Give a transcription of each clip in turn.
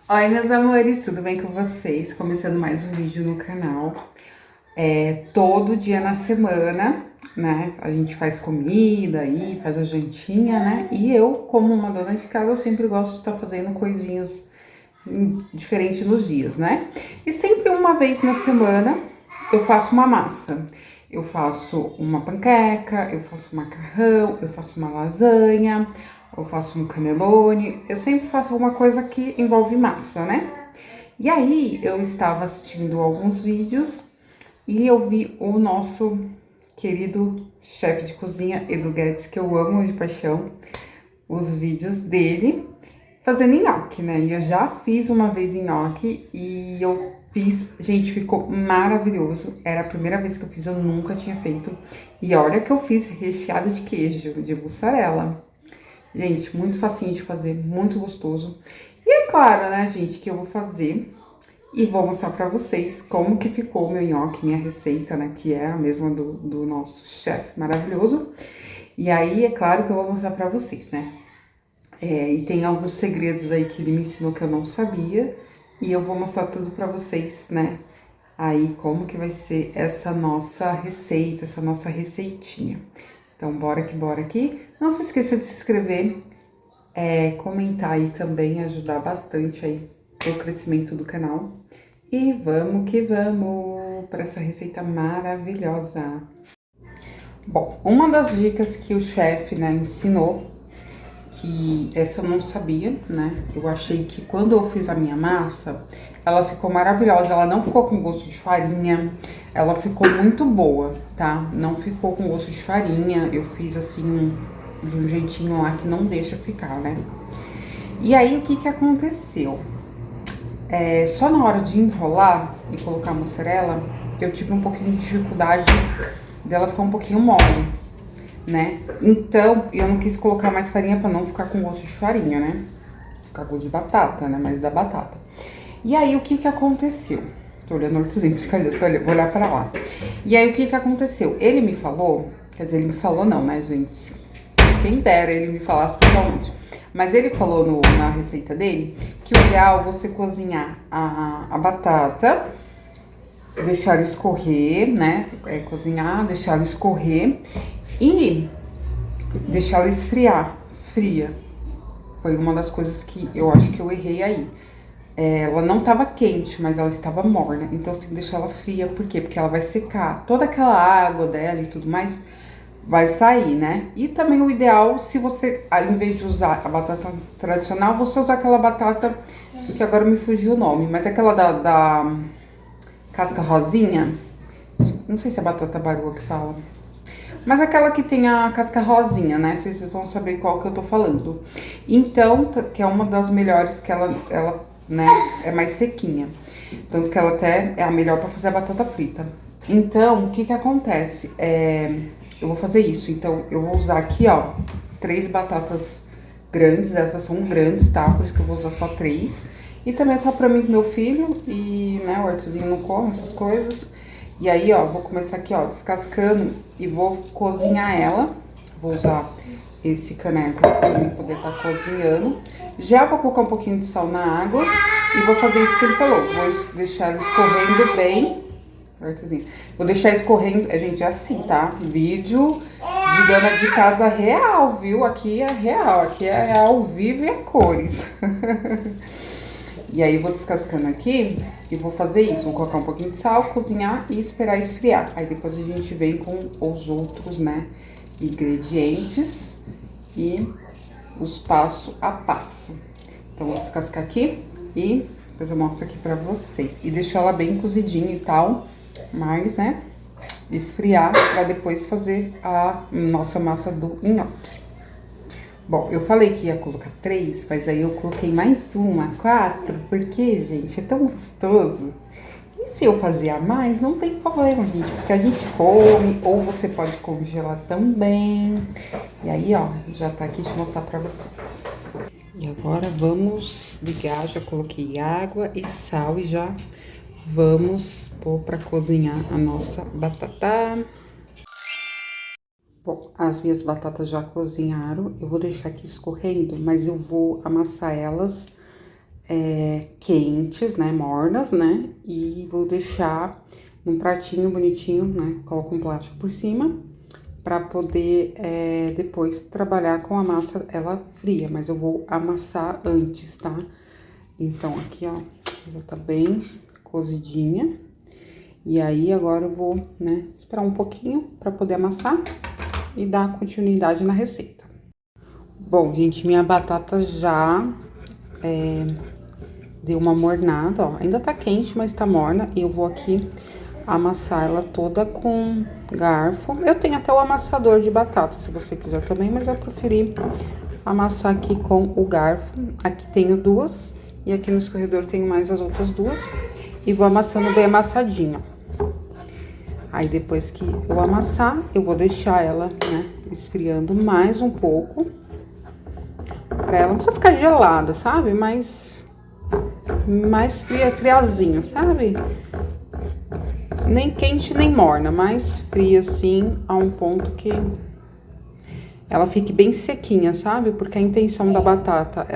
Oi, meus amores, tudo bem com vocês? Começando mais um vídeo no canal. Todo dia na semana, né? A gente faz comida aí, faz a jantinha, né? E eu, como uma dona de casa, eu sempre gosto de estar fazendo coisinhas diferentes nos dias, né? E sempre uma vez na semana eu faço uma massa. Eu faço uma panqueca, eu faço um macarrão, eu faço uma lasanha, eu faço um canelone. Eu sempre faço alguma coisa que envolve massa, né? E aí eu estava assistindo alguns vídeos e eu vi o nosso querido chefe de cozinha, Edu Guedes, que eu amo de paixão, os vídeos dele fazendo nhoque, né? E eu já fiz uma vez nhoque e eu fiz, gente, ficou maravilhoso. Era a primeira vez que eu fiz, eu nunca tinha feito. E olha que eu fiz recheado de queijo, de mussarela. Gente, muito facinho de fazer, muito gostoso. E é claro, né, gente, que eu vou fazer e vou mostrar pra vocês como que ficou o meu nhoque, minha receita, né, que é a mesma do nosso chefe maravilhoso. E aí, é claro que eu vou mostrar pra vocês, né. E tem alguns segredos aí que ele me ensinou que eu não sabia. E eu vou mostrar tudo pra vocês, né, aí como que vai ser essa nossa receita, essa nossa receitinha. Então, bora que bora aqui. Não se esqueça de se inscrever, comentar aí também, ajudar bastante aí o crescimento do canal. E vamos que vamos para essa receita maravilhosa. Bom, uma das dicas que o chefe, né, ensinou, que essa eu não sabia, né? Eu achei que quando eu fiz a minha massa, ela ficou maravilhosa. Ela não ficou com gosto de farinha, ela ficou muito boa, tá? Não ficou com gosto de farinha. Eu fiz assim de um jeitinho lá que não deixa ficar, né? E aí, o que que aconteceu? Só na hora de enrolar e colocar a mussarela, eu tive um pouquinho de dificuldade dela ficar um pouquinho mole, né? Então, eu não quis colocar mais farinha pra não ficar com gosto de farinha, né? Ficar gosto de batata, né? Mais da batata. E aí, o que que aconteceu? Tô olhando hortozinho, vou olhar pra lá. E aí, o que que aconteceu? Ele me falou, quer dizer, ele me falou não, né, gente? Quem dera ele me falasse pessoalmente. Mas ele falou na receita dele que o ideal é você cozinhar a batata, deixar escorrer, né? Cozinhar, deixar escorrer e deixar ela esfriar, fria. Foi uma das coisas que eu acho que eu errei aí. Ela não estava quente, mas ela estava morna. Então você tem que deixar ela fria. Por quê? Porque ela vai secar. Toda aquela água dela e tudo mais vai sair, né? E também o ideal, se você, ao invés de usar a batata tradicional, você usar aquela batata, que agora me fugiu o nome, mas aquela da casca rosinha. Não sei se é batata baroa que fala. Mas aquela que tem a casca rosinha, né? Vocês vão saber qual que eu tô falando. Então, que é uma das melhores, que ela, né, é mais sequinha. Tanto que ela até é a melhor pra fazer a batata frita. Então, o que que acontece? Eu vou fazer isso. Então, eu vou usar aqui, ó, 3 batatas grandes. Essas são grandes, tá? Por isso que eu vou usar só 3. E também é só pra mim e meu filho. E, né, o Arthurzinho não come essas coisas. E aí, ó, vou começar aqui, ó, descascando e vou cozinhar ela. Vou usar esse caneco pra mim poder estar cozinhando. Já vou colocar um pouquinho de sal na água e vou fazer isso que ele falou. Vou deixar ela escorrendo bem. Vou deixar escorrendo, gente, é assim, tá? Vídeo de dona de casa real, viu? Aqui é real, aqui é ao vivo e a cores. E aí, vou descascando aqui e vou fazer isso. Vou colocar um pouquinho de sal, cozinhar e esperar esfriar. Aí, depois a gente vem com os outros, né, ingredientes e os passo a passo. Então, vou descascar aqui e depois eu mostro aqui pra vocês. E deixar ela bem cozidinha e tal, mas, né, esfriar pra depois fazer a nossa massa do nhoque. Bom, eu falei que ia colocar 3, mas aí eu coloquei mais uma, 4, porque, gente, é tão gostoso. E se eu fazer a mais, não tem problema, gente, porque a gente come, ou você pode congelar também. E aí, ó, já tá aqui, deixa eu mostrar pra vocês. E agora vamos ligar, já coloquei água e sal e já vamos pôr pra cozinhar a nossa batata. Bom, as minhas batatas já cozinharam, eu vou deixar aqui escorrendo, mas eu vou amassar elas quentes, né, mornas, né, e vou deixar num pratinho bonitinho, né, coloco um plástico por cima, pra poder depois trabalhar com a massa ela fria, mas eu vou amassar antes, tá? Então, aqui, ó, já tá bem cozidinha. E aí, agora eu vou, né, esperar um pouquinho pra poder amassar e dar continuidade na receita. Bom, gente, minha batata já deu uma mornada, ó. Ainda tá quente, mas tá morna. E eu vou aqui amassar ela toda com garfo. Eu tenho até o amassador de batata, se você quiser também, mas eu preferi amassar aqui com o garfo. Aqui tenho duas e aqui no escorredor tenho mais as outras duas. E vou amassando bem amassadinha. Aí, depois que eu amassar, eu vou deixar ela, né, esfriando mais um pouco. Pra ela não precisa ficar gelada, sabe? Mas mais friazinha, sabe? Nem quente, nem morna, mas fria, assim, a um ponto que ela fique bem sequinha, sabe? Porque a intenção da batata,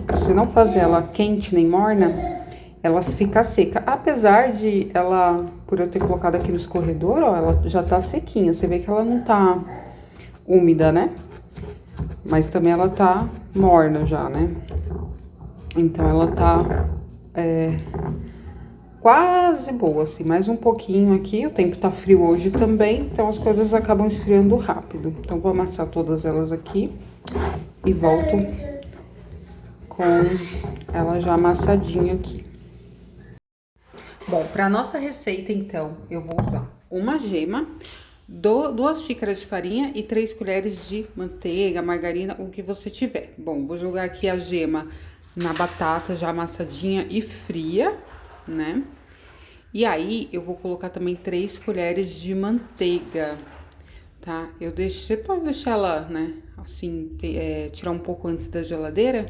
você não fazer ela quente nem morna, ela fica seca. Apesar de ela, por eu ter colocado aqui no escorredor, ó, ela já tá sequinha. Você vê que ela não tá úmida, né? Mas também ela tá morna já, né? Então, ela tá quase boa, assim. Mais um pouquinho aqui. O tempo tá frio hoje também, então as coisas acabam esfriando rápido. Então, vou amassar todas elas aqui e volto com ela já amassadinha aqui. Bom, para nossa receita, então, eu vou usar uma gema, 2 xícaras de farinha e 3 colheres de manteiga, margarina, o que você tiver. Bom, vou jogar aqui a gema na batata já amassadinha e fria, né? E aí, eu vou colocar também 3 colheres de manteiga, tá? Você pode deixar ela, né, assim, tirar um pouco antes da geladeira,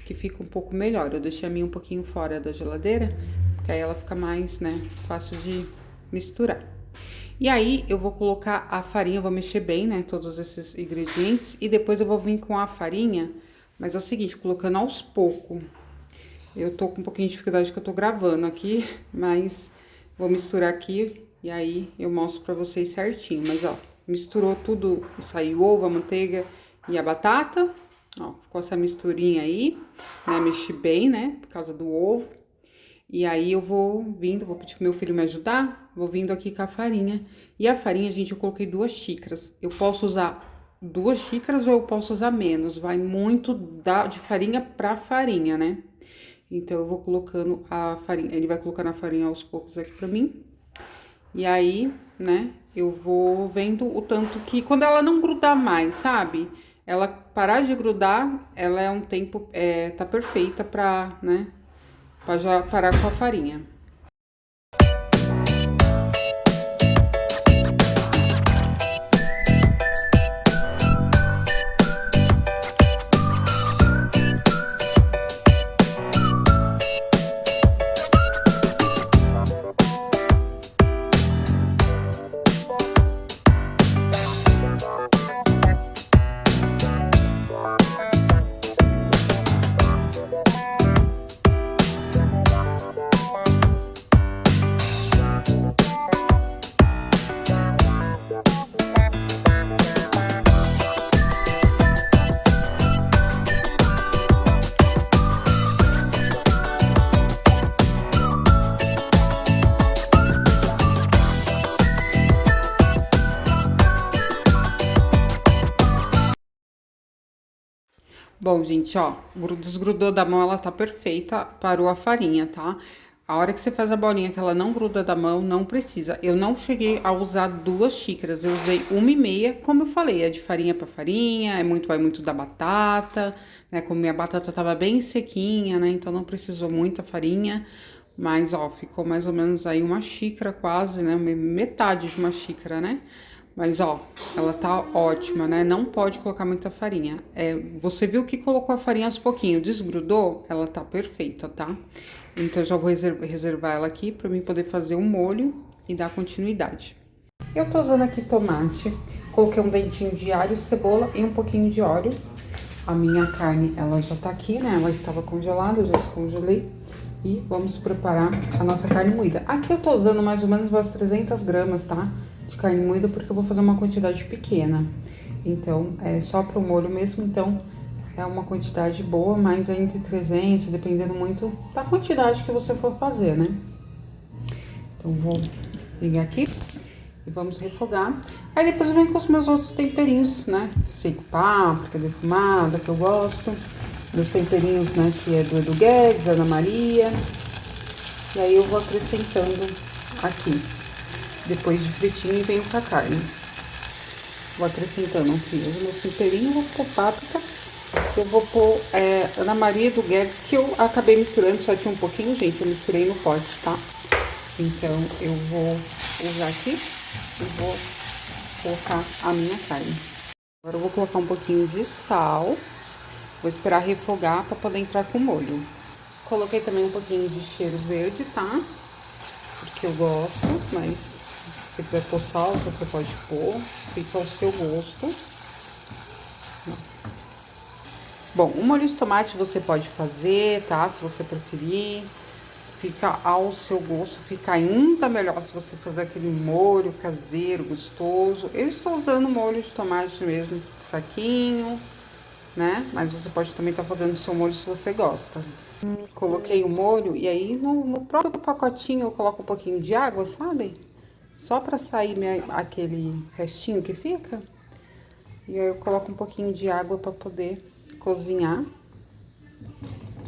que fica um pouco melhor. Eu deixei a minha um pouquinho fora da geladeira, que aí ela fica mais, né, fácil de misturar. E aí, eu vou colocar a farinha, eu vou mexer bem, né, todos esses ingredientes. E depois eu vou vir com a farinha, mas é o seguinte, colocando aos poucos. Eu tô com um pouquinho de dificuldade que eu tô gravando aqui, mas vou misturar aqui e aí eu mostro pra vocês certinho. Mas, ó, misturou tudo, saiu o ovo, a manteiga e a batata. Ó, ficou essa misturinha aí, né, mexi bem, né, por causa do ovo. E aí, eu vou pedir pro meu filho me ajudar, vou vindo aqui com a farinha. E a farinha, gente, eu coloquei 2 xícaras. Eu posso usar 2 xícaras ou eu posso usar menos, vai muito de farinha pra farinha, né? Então, eu vou colocando a farinha, ele vai colocando a farinha aos poucos aqui pra mim. E aí, né, eu vou vendo o tanto que, quando ela não grudar mais, sabe? Ela parar de grudar, ela é um tempo, tá perfeita pra, né, pra já parar com a farinha. Bom, gente, ó, desgrudou da mão, ela tá perfeita, parou a farinha, tá? A hora que você faz a bolinha que ela não gruda da mão, não precisa. Eu não cheguei a usar 2 xícaras, eu usei 1,5, como eu falei, é de farinha pra farinha, vai muito da batata, né? Como minha batata tava bem sequinha, né? Então não precisou muita farinha, mas, ó, ficou mais ou menos aí 1 xícara quase, né? Metade de 1 xícara, né? Mas, ó, ela tá ótima, né? Não pode colocar muita farinha. Você viu que colocou a farinha aos pouquinhos, desgrudou? Ela tá perfeita, tá? Então, eu já vou reservar ela aqui pra mim poder fazer um molho e dar continuidade. Eu tô usando aqui tomate, coloquei um dentinho de alho, cebola e um pouquinho de óleo. A minha carne, ela já tá aqui, né? Ela estava congelada, eu já descongelei. E vamos preparar a nossa carne moída. Aqui eu tô usando mais ou menos umas 300 gramas, tá? De carne moída, porque eu vou fazer uma quantidade pequena. Então, é só pro molho mesmo, então é uma quantidade boa, mas é entre 300, dependendo muito da quantidade que você for fazer, né? Então, vou ligar aqui e vamos refogar. Aí depois eu venho com os meus outros temperinhos, né? Seco, páprica, defumada, que eu gosto. Meus temperinhos, né? Que é do Edu Guedes, Ana Maria. E aí eu vou acrescentando aqui. Depois de fritinho e venho com a carne. Vou acrescentando aqui os meus temperinhos, vou pôr páprica. Eu vou pôr Ana Maria do Guedes, que eu acabei misturando, só tinha um pouquinho, gente. Eu misturei no pote, tá? Então eu vou usar aqui e vou colocar a minha carne. Agora eu vou colocar um pouquinho de sal. Vou esperar refogar para poder entrar com o molho. Coloquei também um pouquinho de cheiro verde, tá? Porque eu gosto, mas se você quiser pôr sal, você pode pôr. Fica ao seu gosto. Bom, o molho de tomate você pode fazer, tá? Se você preferir. Fica ao seu gosto, fica ainda melhor se você fazer aquele molho caseiro, gostoso. Eu estou usando molho de tomate mesmo, saquinho, né? Mas você pode também estar fazendo o seu molho se você gosta. Coloquei o molho e aí no próprio pacotinho eu coloco um pouquinho de água, sabe? Só pra sair aquele restinho que fica. E aí eu coloco um pouquinho de água pra poder cozinhar.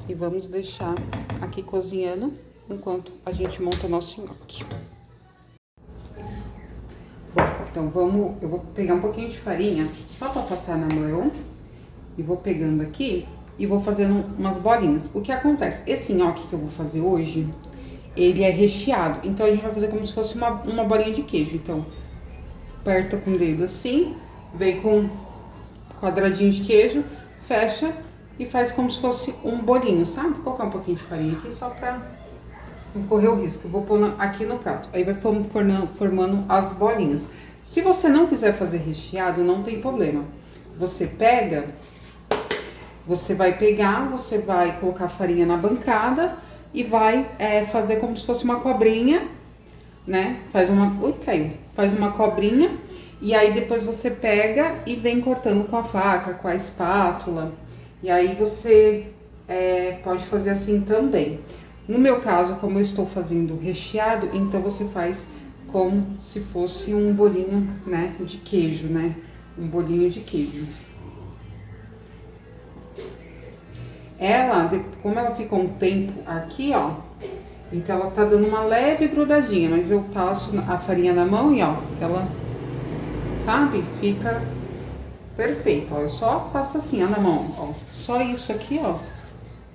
E vamos deixar aqui cozinhando enquanto a gente monta o nosso nhoque. Bom, então eu vou pegar um pouquinho de farinha só pra passar na mão. E vou pegando aqui e vou fazendo umas bolinhas. O que acontece? Esse nhoque que eu vou fazer hoje, ele é recheado. Então a gente vai fazer como se fosse uma bolinha de queijo. Então, aperta com o dedo assim, vem com um quadradinho de queijo, fecha e faz como se fosse um bolinho, sabe? Vou colocar um pouquinho de farinha aqui só pra não correr o risco. Eu vou pôr aqui no prato. Aí vai formando as bolinhas. Se você não quiser fazer recheado, não tem problema. Você vai colocar a farinha na bancada e vai fazer como se fosse uma cobrinha, né? Faz uma cobrinha e aí depois você pega e vem cortando com a faca, com a espátula. E aí você pode fazer assim também. No meu caso, como eu estou fazendo recheado, então você faz como se fosse um bolinho, né, de queijo, né? Um bolinho de queijo. Como ela ficou um tempo aqui, ó, então ela tá dando uma leve grudadinha, mas eu passo a farinha na mão e, ó, ela, sabe, fica perfeito, ó. Eu só faço assim, ó, na mão, ó, só isso aqui, ó,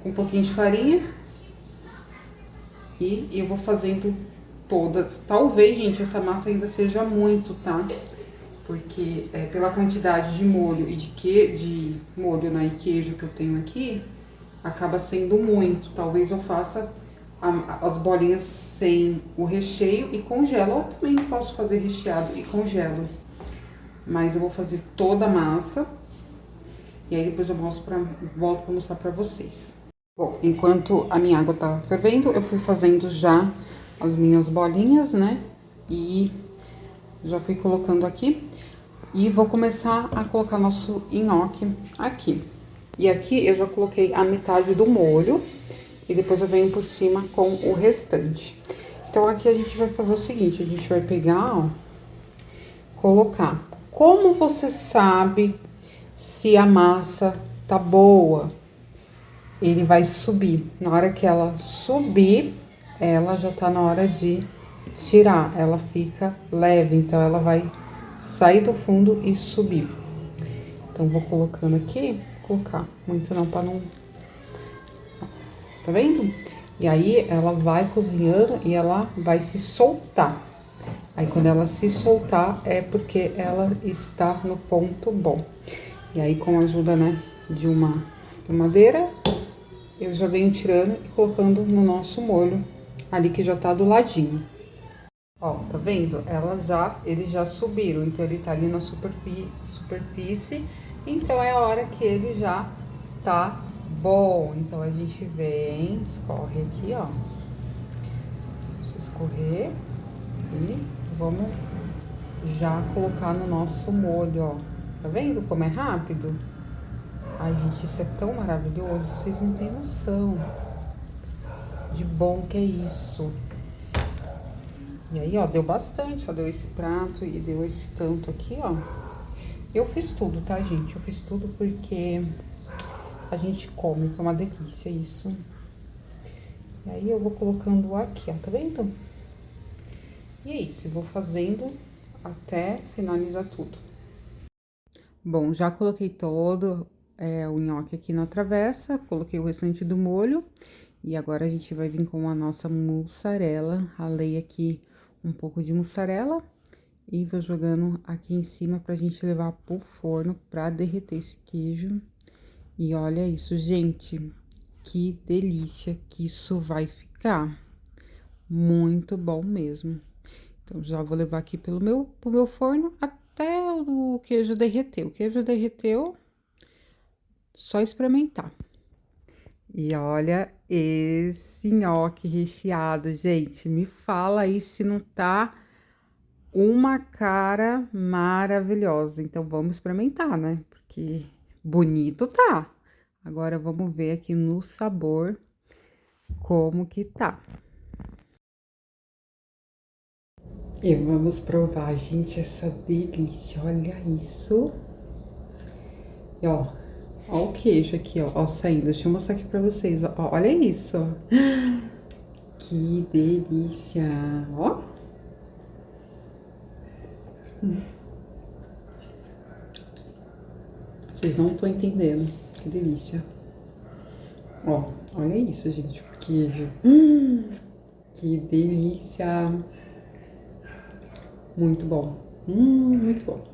com um pouquinho de farinha. E eu vou fazendo todas. Talvez, gente, essa massa ainda seja muito, tá? Porque pela quantidade de molho e de molho, né, e queijo que eu tenho aqui, acaba sendo muito. Talvez eu faça as bolinhas sem o recheio e congelo. Ou também posso fazer recheado e congelo. Mas eu vou fazer toda a massa. E aí depois eu volto pra mostrar pra vocês. Bom, enquanto a minha água tá fervendo, eu fui fazendo já as minhas bolinhas, né? E já fui colocando aqui. E vou começar a colocar nosso nhoque aqui. E aqui eu já coloquei a metade do molho e depois eu venho por cima com o restante. Então aqui a gente vai fazer o seguinte, a gente vai pegar, ó, colocar. Como você sabe se a massa tá boa? Ele vai subir. Na hora que ela subir, ela já tá na hora de tirar. Ela fica leve, então ela vai sair do fundo e subir. Então, vou colocando aqui, colocar muito não, pra não... Tá vendo? E aí, ela vai cozinhando e ela vai se soltar. Aí, quando ela se soltar, é porque ela está no ponto bom. E aí, com a ajuda, né, de uma espumadeira, eu já venho tirando e colocando no nosso molho, ali que já tá do ladinho. Ó, tá vendo? Eles já subiram, então ele tá ali na superfície Então é a hora que ele já tá bom. Então a gente vem, escorre aqui, ó. Deixa eu escorrer e vamos já colocar no nosso molho, ó. Tá vendo como é rápido? Ai, gente, isso é tão maravilhoso, vocês não têm noção de bom que é isso. E aí, ó, deu bastante, ó, deu esse prato e deu esse tanto aqui, ó. Eu fiz tudo, tá, gente? Eu fiz tudo porque a gente come, que é uma delícia isso. E aí eu vou colocando aqui, ó, tá vendo? E é isso, eu vou fazendo até finalizar tudo. Bom, já coloquei todo o nhoque aqui na travessa, coloquei o restante do molho. E agora a gente vai vir com a nossa mussarela. Ralei aqui um pouco de mussarela e vou jogando aqui em cima pra gente levar pro forno pra derreter esse queijo. E olha isso, gente, que delícia que isso vai ficar. Muito bom mesmo. Então, já vou levar aqui pro meu forno até o queijo derreter. O queijo derreteu, só experimentar. E olha esse nhoque recheado, gente. Me fala aí se não tá uma cara maravilhosa. Então, vamos experimentar, né? Porque bonito tá. Agora, vamos ver aqui no sabor como que tá. E vamos provar, gente, essa delícia. Olha isso. E ó o queijo aqui, ó saindo. Deixa eu mostrar aqui pra vocês, ó. Olha isso, ó. Que delícia. Ó. Vocês não estão entendendo. Que delícia. Ó, olha isso, gente. O queijo. Que delícia. Muito bom. Muito bom.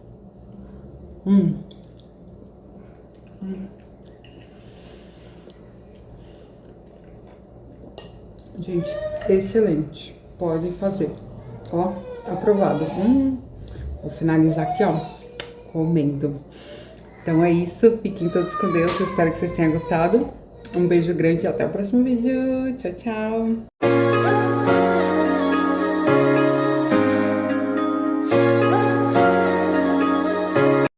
Gente, excelente. Podem fazer. Ó, aprovado. Vou finalizar aqui, ó, comendo. Então é isso. Fiquem todos com Deus. Espero que vocês tenham gostado. Um beijo grande e até o próximo vídeo. Tchau, tchau.